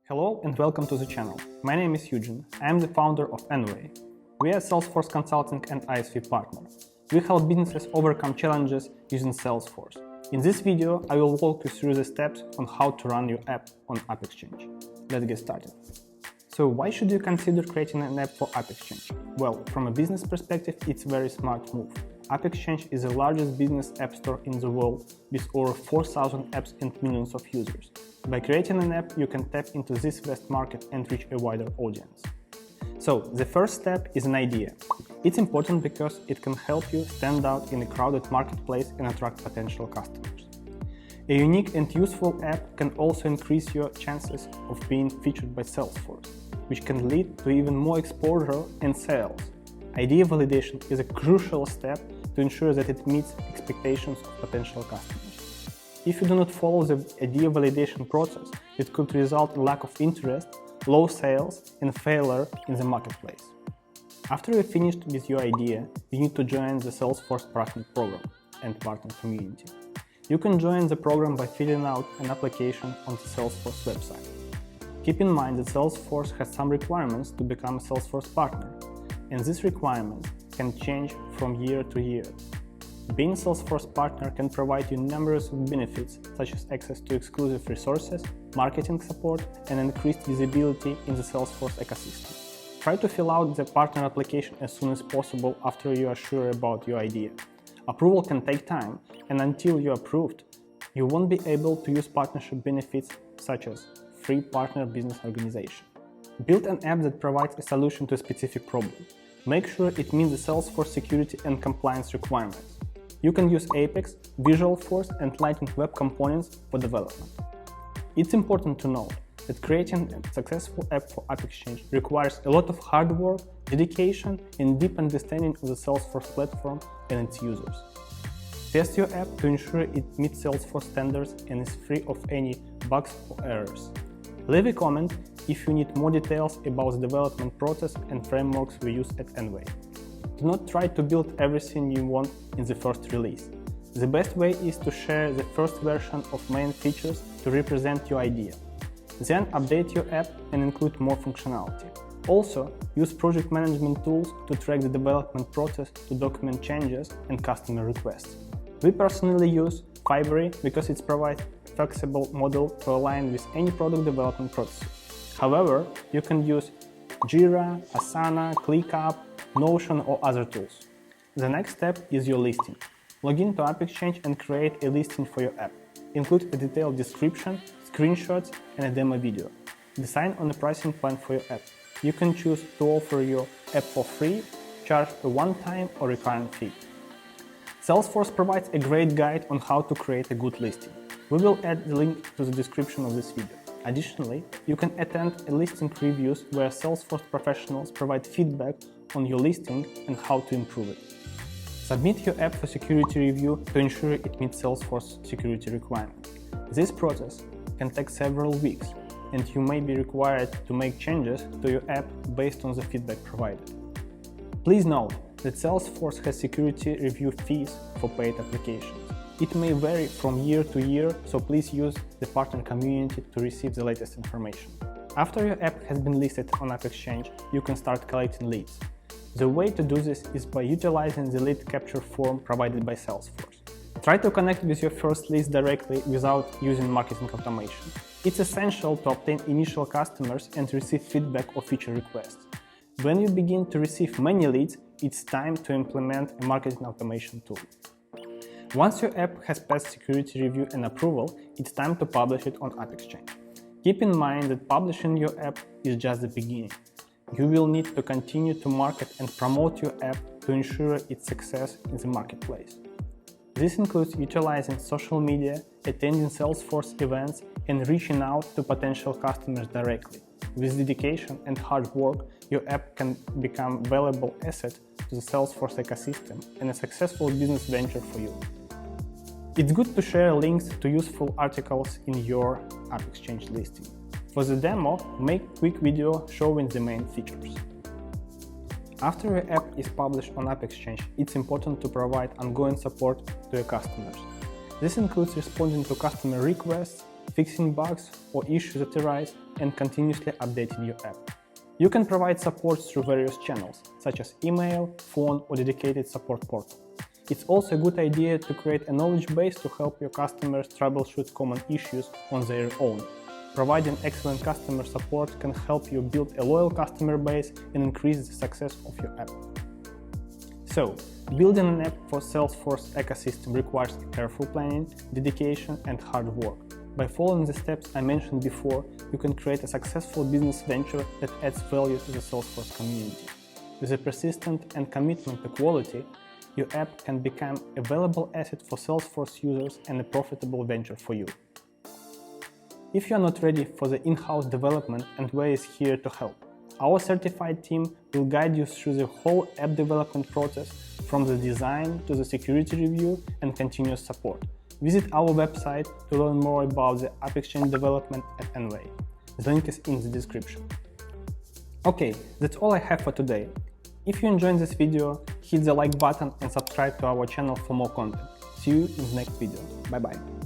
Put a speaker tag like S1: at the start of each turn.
S1: Hello and welcome to the channel. My name is Eugene. I am the founder of Enway. We are Salesforce consulting and ISV partner. We help businesses overcome challenges using Salesforce. In this video, I will walk you through the steps on how to run your app on AppExchange. Let's get started. So why should you consider creating an app for AppExchange? Well, from a business perspective, it's a very smart move. AppExchange is the largest business app store in the world with over 4,000 apps and millions of users. By creating an app, you can tap into this vast market and reach a wider audience. So, the first step is an idea. It's important because it can help you stand out in a crowded marketplace and attract potential customers. A unique and useful app can also increase your chances of being featured by Salesforce, which can lead to even more exposure and sales. Idea validation is a crucial step to ensure that it meets expectations of potential customers. If you do not follow the idea validation process, it could result in lack of interest, low sales, and failure in the marketplace. After you're finished with your idea, you need to join the Salesforce Partner Program and Partner Community. You can join the program by filling out an application on the Salesforce website. Keep in mind that Salesforce has some requirements to become a Salesforce partner, and these requirements can change from year to year. Being a Salesforce partner can provide you numerous benefits, such as access to exclusive resources, marketing support, and increased visibility in the Salesforce ecosystem. Try to fill out the partner application as soon as possible after you are sure about your idea. Approval can take time, and until you're approved, you won't be able to use partnership benefits such as free partner business organization. Build an app that provides a solution to a specific problem. Make sure it meets the Salesforce security and compliance requirements. You can use Apex, Visualforce, and Lightning Web Components for development. It's important to note that creating a successful app for AppExchange requires a lot of hard work, dedication, and deep understanding of the Salesforce platform and its users. Test your app to ensure it meets Salesforce standards and is free of any bugs or errors. Leave a comment if you need more details about the development process and frameworks we use at Enway. Do not try to build everything you want in the first release. The best way is to share the first version of main features to represent your idea. Then update your app and include more functionality. Also, use project management tools to track the development process to document changes and customer requests. We personally use Fiverr because it provides a flexible model to align with any product development process. However, you can use Jira, Asana, ClickUp, Notion, or other tools. The next step is your listing. Log into AppExchange and create a listing for your app. Include a detailed description, screenshots, and a demo video. Decide on a pricing plan for your app. You can choose to offer your app for free, charge a one-time or recurring fee. Salesforce provides a great guide on how to create a good listing. We will add the link to the description of this video. Additionally, you can attend a listing reviews where Salesforce professionals provide feedback on your listing and how to improve it. Submit your app for security review to ensure it meets Salesforce security requirements. This process can take several weeks, and you may be required to make changes to your app based on the feedback provided. Please note that Salesforce has security review fees for paid applications. It may vary from year to year, so please use the partner community to receive the latest information. After your app has been listed on AppExchange, you can start collecting leads. The way to do this is by utilizing the lead capture form provided by Salesforce. Try to connect with your first leads directly without using marketing automation. It's essential to obtain initial customers and receive feedback or feature requests. When you begin to receive many leads, it's time to implement a marketing automation tool. Once your app has passed security review and approval, it's time to publish it on AppExchange. Keep in mind that publishing your app is just the beginning. You will need to continue to market and promote your app to ensure its success in the marketplace. This includes utilizing social media, attending Salesforce events, and reaching out to potential customers directly. With dedication and hard work, your app can become a valuable asset to the Salesforce ecosystem and a successful business venture for you. It's good to share links to useful articles in your AppExchange listing. For the demo, make a quick video showing the main features. After your app is published on AppExchange, it's important to provide ongoing support to your customers. This includes responding to customer requests, fixing bugs or issues that arise, and continuously updating your app. You can provide support through various channels, such as email, phone, or dedicated support portal. It's also a good idea to create a knowledge base to help your customers troubleshoot common issues on their own. Providing excellent customer support can help you build a loyal customer base and increase the success of your app. So, building an app for Salesforce ecosystem requires careful planning, dedication, and hard work. By following the steps I mentioned before, you can create a successful business venture that adds value to the Salesforce community. With a persistent and commitment to quality, your app can become a valuable asset for Salesforce users and a profitable venture for you. If you are not ready for the in-house development, Envoy is here to help. Our certified team will guide you through the whole app development process, from the design to the security review and continuous support. Visit our website to learn more about the AppExchange development at Envoy. The link is in the description. Okay, that's all I have for today. If you enjoyed this video, hit the like button and subscribe to our channel for more content. See you in the next video. Bye bye.